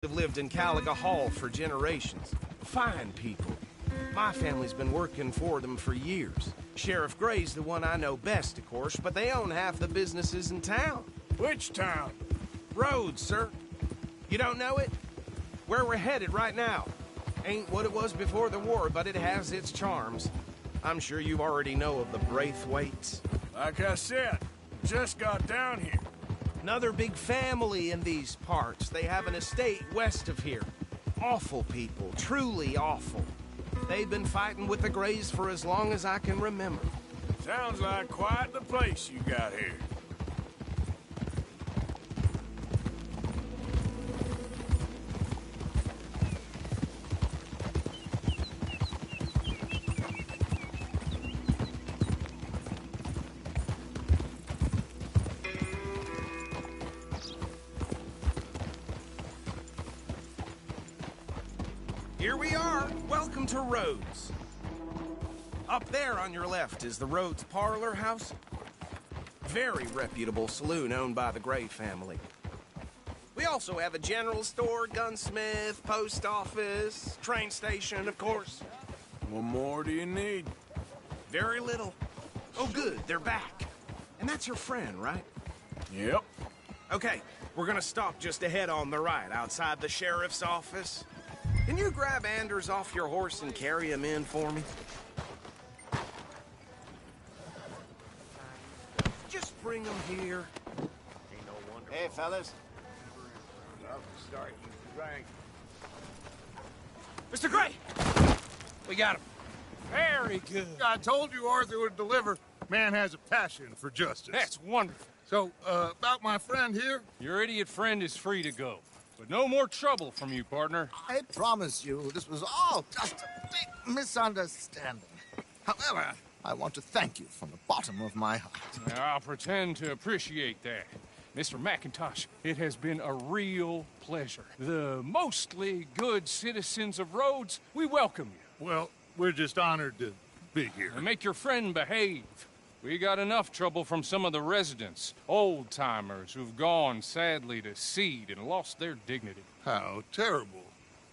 have lived in Caliga Hall for generations. Fine people. My family's been working for them for years. Sheriff Gray's the one I know best, of course, but they own half the businesses in town. Which town? Rhodes, sir. You don't know it? Where we're headed right now. Ain't what it was before the war, but it has its charms. I'm sure you already know of the Braithwaites. Like I said, just got down here. Another big family in these parts. They have an estate west of here. Awful people, truly awful. They've been fighting with the Grays for as long as I can remember. Sounds like quite the place you got here. Here we are. Welcome to Rhodes. Up there on your left is the Rhodes Parlor House. Very reputable saloon owned by the Gray family. We also have a general store, gunsmith, post office, train station, of course. What more do you need? Very little. Oh, good, they're back. And that's your friend, right? Yep. Okay, we're gonna stop just ahead on the right, outside the sheriff's office. Can you grab Anders off your horse and carry him in for me? Just bring him here. Hey, fellas. Mr. Gray! We got him. Very good. I told you Arthur would deliver. Man has a passion for justice. That's wonderful. So, about my friend here? Your idiot friend is free to go. But no more trouble from you, partner. I promise you, this was all just a big misunderstanding. However, I want to thank you from the bottom of my heart. I'll pretend to appreciate that. Mr. McIntosh, it has been a real pleasure. The mostly good citizens of Rhodes, we welcome you. Well, we're just honored to be here. And make your friend behave. We got enough trouble from some of the residents, old-timers who've gone, sadly, to seed and lost their dignity. How terrible.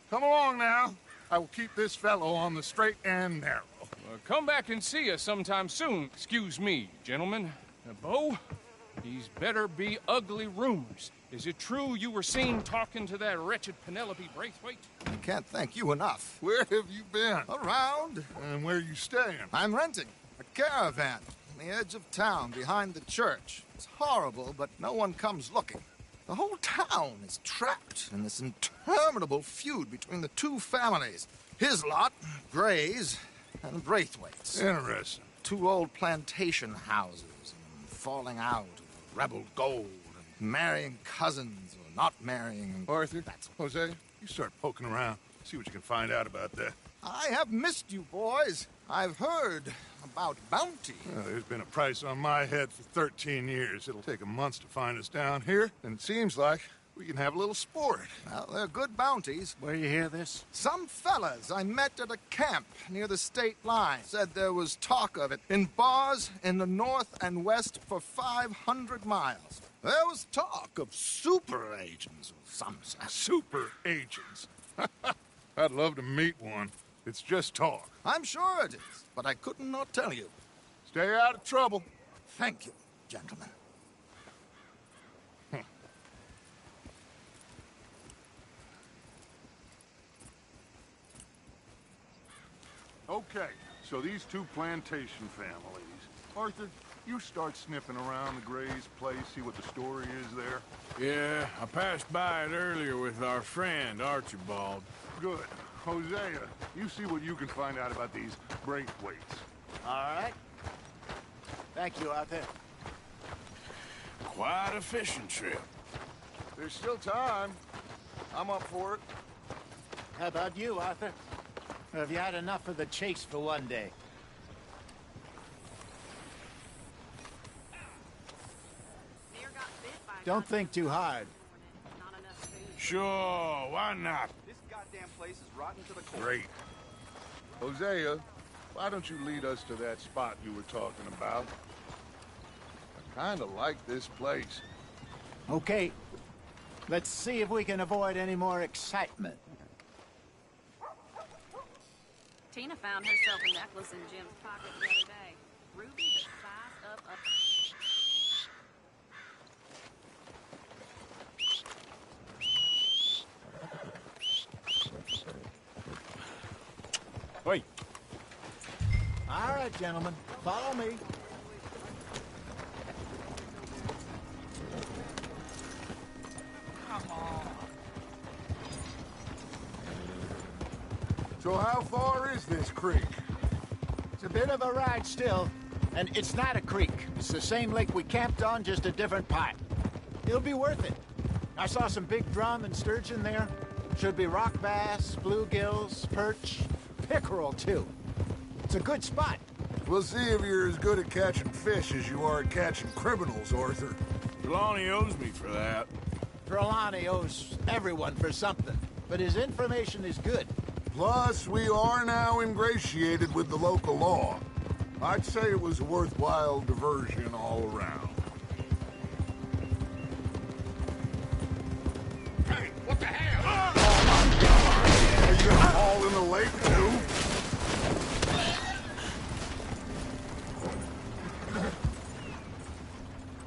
Come along now. I will keep this fellow on the straight and narrow. Come back and see us sometime soon. Excuse me, gentlemen. Bo, these better be ugly rumors. Is it true you were seen talking to that wretched Penelope Braithwaite? I can't thank you enough. Where have you been? Around. And where are you staying? I'm renting a caravan on the edge of town behind the church. It's horrible, but no one comes looking. The whole town is trapped in this interminable feud between the two families. His lot, Gray's, and Braithwaite's. Interesting. Two old plantation houses, and falling out of rebel gold, and marrying cousins or not marrying. Arthur, Jose, you start poking around. See what you can find out about that. I have missed you, boys. I've heard about bounty. Well, there's been a price on my head for 13 years. It'll take 'em months to find us down here, and it seems like we can have a little sport. Well, they're good bounties. Where you hear this? Some fellas I met at a camp near the state line said there was talk of it in bars in the north and west for 500 miles. There was talk of super agents of some sort. Super agents. I'd love to meet one. It's just talk. I'm sure it is, but I couldn't not tell you. Stay out of trouble. Thank you, gentlemen. Okay, so these two plantation families. Arthur, you start sniffing around the Gray's place, see what the story is there. Yeah, I passed by it earlier with our friend, Archibald. Good. Hosea, you see what you can find out about these Braithwaites. All right. Thank you, Arthur. Quite a fishing trip. There's still time. I'm up for it. How about you, Arthur? Or have you had enough of the chase for one day? Don't think too hard. Sure, why not? This goddamn place is rotten to the core. Great. Hosea, why don't you lead us to that spot you were talking about? I kind of like this place. Okay. Let's see if we can avoid any more excitement. Tina found herself a necklace in Jim's pocket the other day. Ruby the size of a... Wait. All right, gentlemen, follow me. So how far is this creek? It's a bit of a ride still, and it's not a creek. It's the same lake we camped on, just a different part. It'll be worth it. I saw some big drum and sturgeon there. Should be rock bass, bluegills, perch, pickerel, too. It's a good spot. We'll see if you're as good at catching fish as you are at catching criminals, Arthur. Trelawney owes me for that. Trelawney owes everyone for something, but his information is good. Plus, we are now ingratiated with the local law. I'd say it was a worthwhile diversion all around. Hey, what the hell? Oh, my God! Are you gonna fall in the lake, too?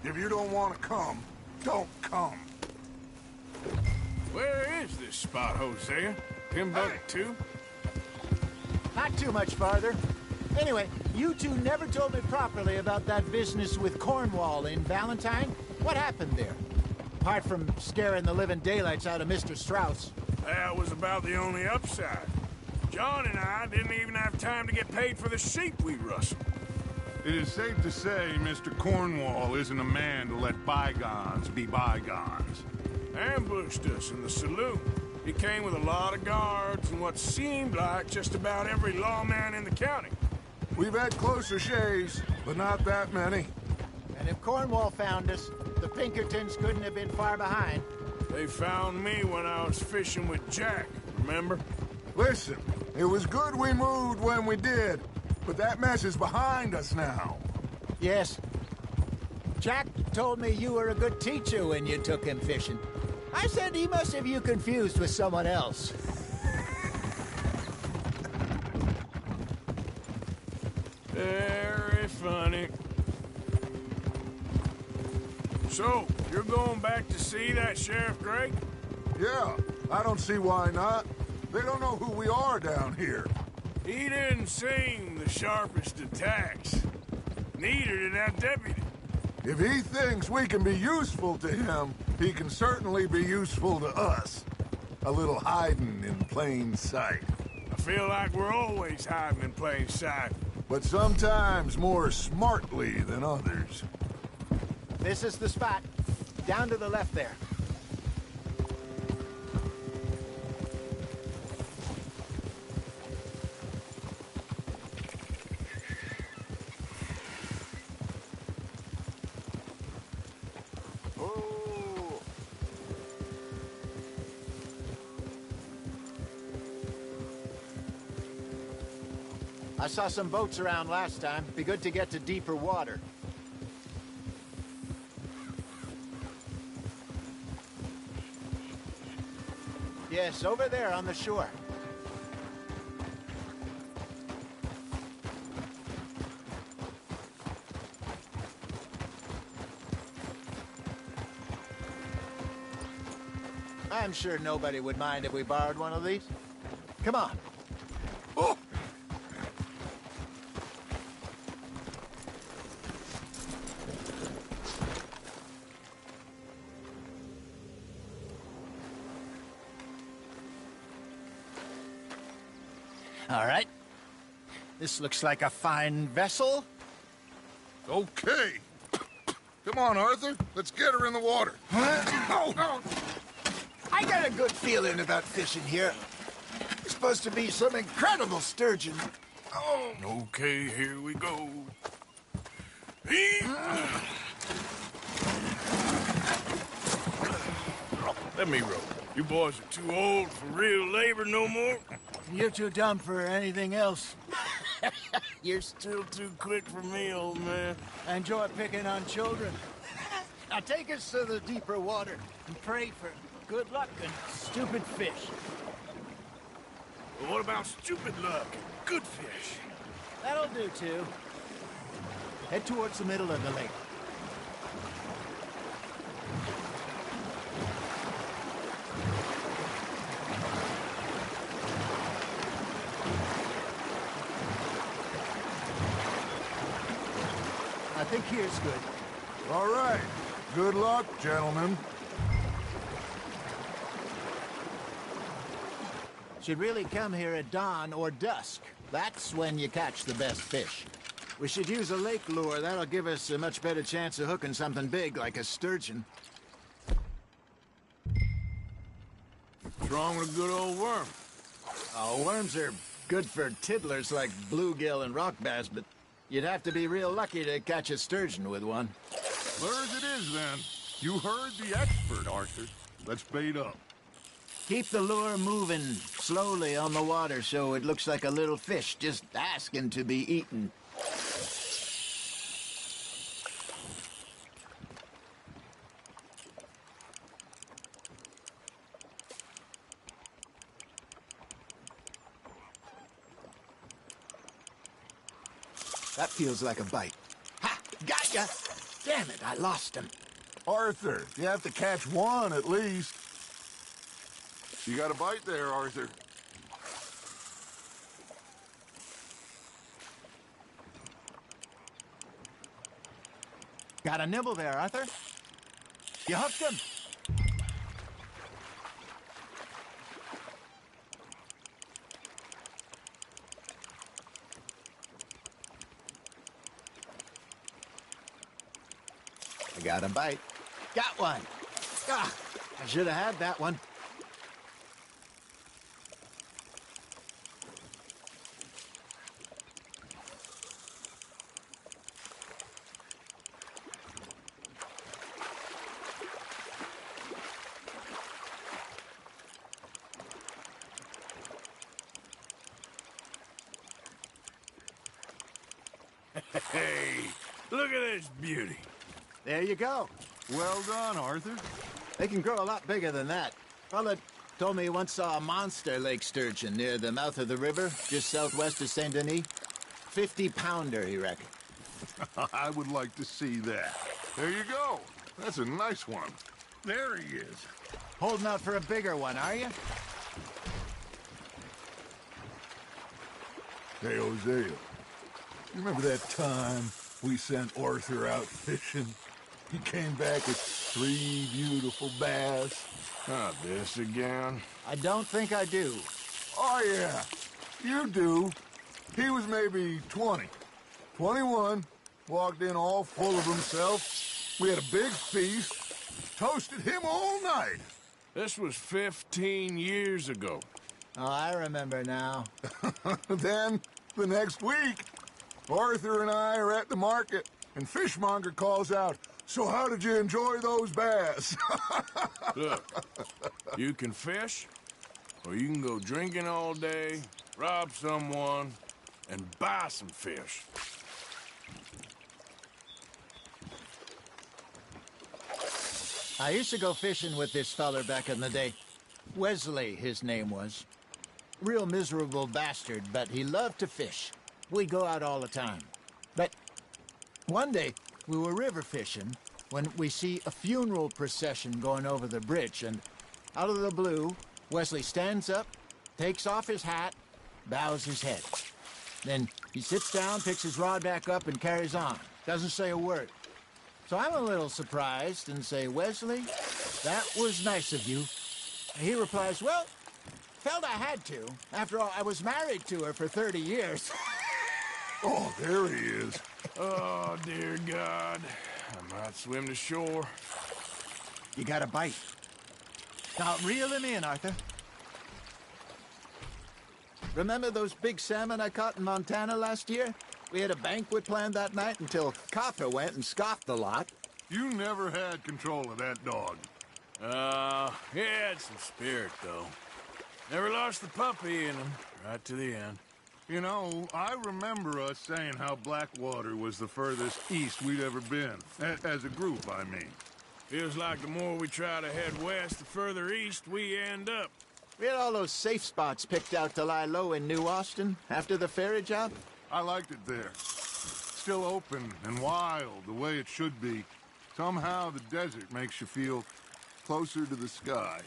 If you don't want to come, don't come. Where is this spot, Hosea? Timbuktu? Not too much farther. Anyway, you two never told me properly about that business with Cornwall in Valentine. What happened there? Apart from scaring the living daylights out of Mr. Strauss. That was about the only upside. John and I didn't even have time to get paid for the sheep we rustled. It is safe to say Mr. Cornwall isn't a man to let bygones be bygones. Ambushed us in the saloon. He came with a lot of guards and what seemed like just about every lawman in the county. We've had closer shaves, but not that many. And if Cornwall found us, the Pinkertons couldn't have been far behind. They found me when I was fishing with Jack, remember? Listen, it was good we moved when we did, but that mess is behind us now. Yes. Jack told me you were a good teacher when you took him fishing. I said he must have you confused with someone else. Very funny. So, you're going back to see that Sheriff Gray? Yeah, I don't see why not. They don't know who we are down here. He didn't seem the sharpest attacks. Neither did that deputy. If he thinks we can be useful to him, he can certainly be useful to us. A little hiding in plain sight. I feel like we're always hiding in plain sight. But sometimes more smartly than others. This is the spot. Down to the left there. I saw some boats around last time. Be good to get to deeper water. Yes, over there on the shore. I'm sure nobody would mind if we borrowed one of these. Come on. Oh! All right. This looks like a fine vessel. Okay. Come on, Arthur. Let's get her in the water. Oh. I got a good feeling about fishing here. It's supposed to be some incredible sturgeon. Oh. Okay, here we go. Let me row. You boys are too old for real labor no more. You're too dumb for anything else. You're still too quick for me, old man. I enjoy picking on children. Now take us to the deeper water and pray for good luck and stupid fish. But what about stupid luck and good fish? That'll do, too. Head towards the middle of the lake. I think here's good. All right. Good luck, gentlemen. Should really come here at dawn or dusk. That's when you catch the best fish. We should use a lake lure. That'll give us a much better chance of hooking something big like a sturgeon. What's wrong with a good old worm? Oh, worms are good for tiddlers like bluegill and rock bass, but you'd have to be real lucky to catch a sturgeon with one. Lures it is, then. You heard the expert, Arthur. Let's bait up. Keep the lure moving slowly on the water so it looks like a little fish just asking to be eaten. That feels like a bite. Ha! Got ya! Damn it, I lost him. Arthur, you have to catch one at least. You got a bite there, Arthur. Got a nibble there, Arthur. You hooked him. I got a bite. Got one. Ah, I should have had that one. Hey, look at this beauty. There you go. Well done, Arthur. They can grow a lot bigger than that. Fella told me he once saw a monster lake sturgeon near the mouth of the river, just southwest of Saint Denis. 50-pounder, he reckoned. I would like to see that. There you go. That's a nice one. There he is. Holding out for a bigger one, are you? Hey, Hosea. You remember that time we sent Arthur out fishing? He came back with 3 beautiful bass. Not this again. I don't think I do. Oh, yeah. You do. He was maybe 20. 21. Walked in all full of himself. We had a big feast. Toasted him all night. This was 15 years ago. Oh, I remember now. Then, the next week, Arthur and I are at the market, and Fishmonger calls out, "So how did you enjoy those bass?" Look, you can fish, or you can go drinking all day, rob someone, and buy some fish. I used to go fishing with this feller back in the day. Wesley, his name was. Real miserable bastard, but he loved to fish. We'd go out all the time. But one day, we were river fishing when we see a funeral procession going over the bridge, and out of the blue, Wesley stands up, takes off his hat, bows his head. Then he sits down, picks his rod back up, and carries on. Doesn't say a word. So I'm a little surprised and say, "Wesley, that was nice of you." And he replies, "Well, felt I had to. After all, I was married to her for 30 years. Oh, there he is. Oh, dear God. I might swim to shore. You got a bite. Now, reel him in, Arthur. Remember those big salmon I caught in Montana last year? We had a banquet planned that night until Copper went and scoffed the lot. You never had control of that dog. He had some spirit, though. Never lost the puppy in him, right to the end. You know, I remember us saying how Blackwater was the furthest east we'd ever been. As a group, I mean. Feels like the more we try to head west, the further east we end up. We had all those safe spots picked out to lie low in New Austin after the ferry job. I liked it there. Still open and wild, the way it should be. Somehow the desert makes you feel closer to the sky.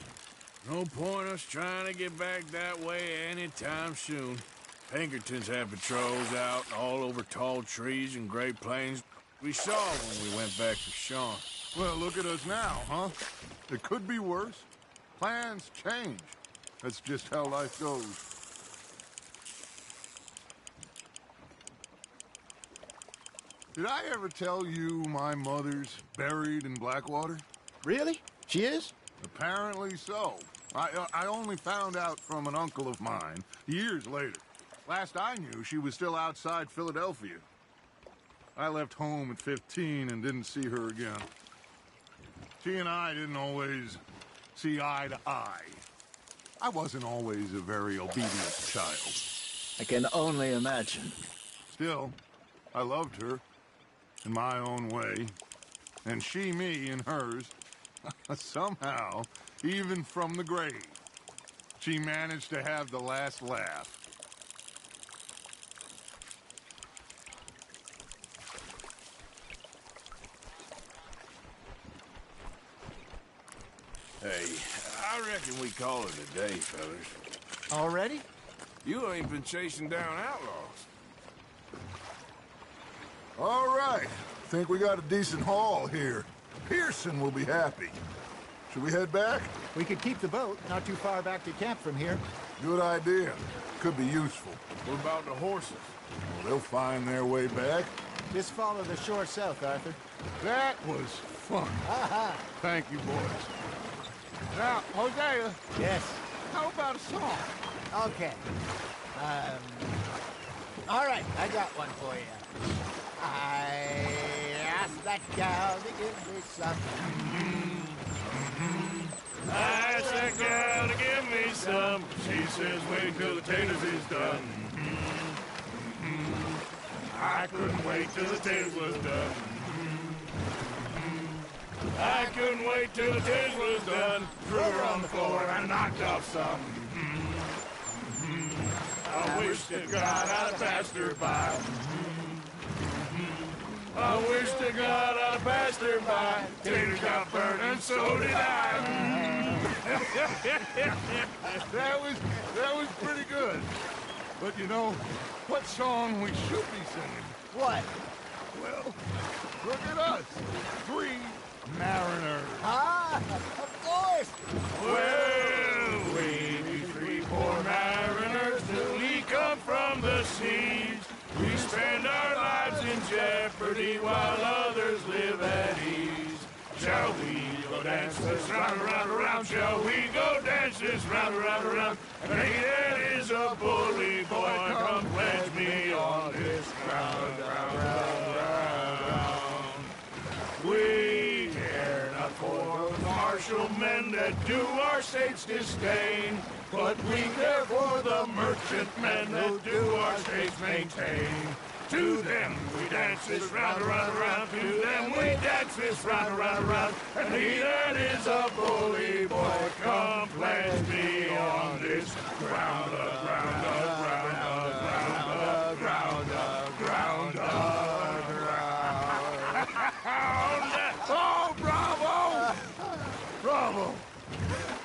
No point us trying to get back that way anytime soon. Pinkertons have patrols out all over tall trees and Great Plains. We saw when we went back to Sean. Well, look at us now, huh? It could be worse. Plans change. That's just how life goes. Did I ever tell you my mother's buried in Blackwater? Really? She is? Apparently so. I only found out from an uncle of mine years later. Last I knew, she was still outside Philadelphia. I left home at 15 and didn't see her again. She and I didn't always see eye to eye. I wasn't always a very obedient child. I can only imagine. Still, I loved her in my own way, and she me in hers. Somehow, even from the grave, she managed to have the last laugh. Hey, I reckon we call it a day, fellas. Already? You ain't been chasing down outlaws. All right, think we got a decent haul here. Pearson will be happy. Should we head back? We could keep the boat not too far back to camp from here. Good idea. Could be useful. What about the horses? Well, they'll find their way back. Just follow the shore south, Arthur. That was fun. Thank you, boys. Now, Hosea, Yes. how about a song? Okay. All right, I got one for you. I asked that gal to give me some. I asked that gal to give me some. She says, wait till the taters is done. I couldn't wait till the taters was done. I couldn't wait till the taters was done. Threw her on the floor and knocked off some. I wish to God I'd passed her by. I wish to God I'd passed her by. Taters got burned and so did I. That was pretty good. But you know, what song we should be singing? What? Well, look at us. 3 mariners. Ah, of course. Well, we be 3 poor mariners till we come from the seas. We spend our lives in jeopardy while others live at ease. Shall we go dance this round, around, around? Shall we go dance this round, around, around? And he that is a bully boy, come pledge me on this ground, round, round, round. We care not for the martial men that do our state's disdain, but we care for the merchant men that do our state's maintain. To them we dance this round, around, around. To them we dance this round, around, around. And he that is a bully boy, come pledge me on this ground, ground, ground, ground, ground, ground, ground. Oh, bravo! Bravo!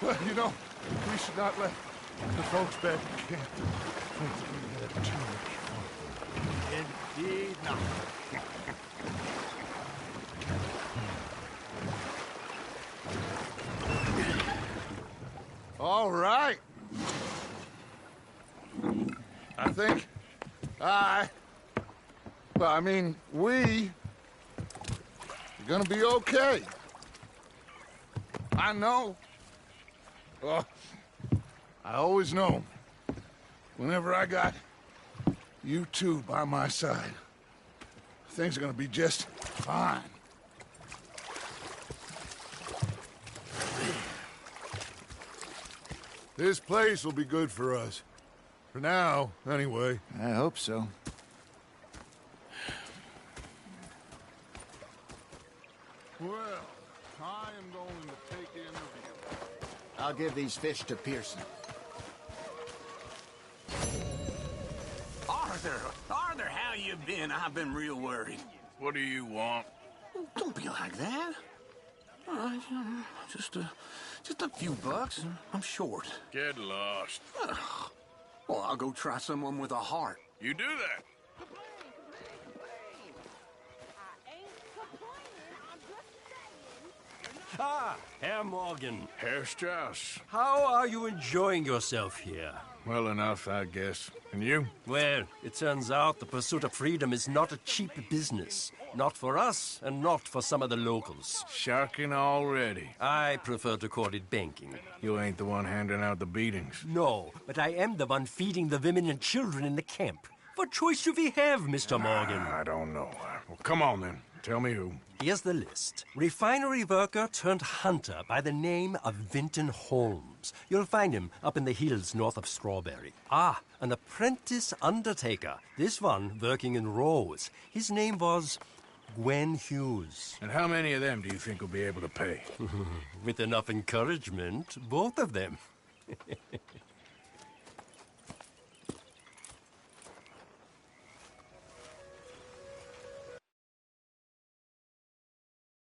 Well, you know, we should not let the folks back in camp think that we had too much fun. Indeed not. All right. I think we are gonna be okay. I know. Oh, I always know. Whenever I got you two by my side, things are gonna be just fine. This place will be good for us. For now, anyway. I hope so. Well, I I'll give these fish to Pearson. Arthur, how you been? I've been real worried. What do you want? Don't be like that. All right, just a few bucks. I'm short. Get lost. Well, I'll go try someone with a heart. You do that. Ah, Herr Morgan. Herr Strauss. How are you enjoying yourself here? Well enough, I guess. And you? Well, it turns out the pursuit of freedom is not a cheap business. Not for us, and not for some of the locals. Sharking already. I prefer to call it banking. You ain't the one handing out the beatings. No, but I am the one feeding the women and children in the camp. What choice do we have, Mr. Morgan? I don't know. Well, come on then. Tell me who. Here's the list. Refinery worker turned hunter by the name of Vinton Holmes. You'll find him up in the hills north of Strawberry. Ah, an apprentice undertaker. This one working in Rose. His name was Gwen Hughes. And how many of them do you think will be able to pay? With enough encouragement, both of them.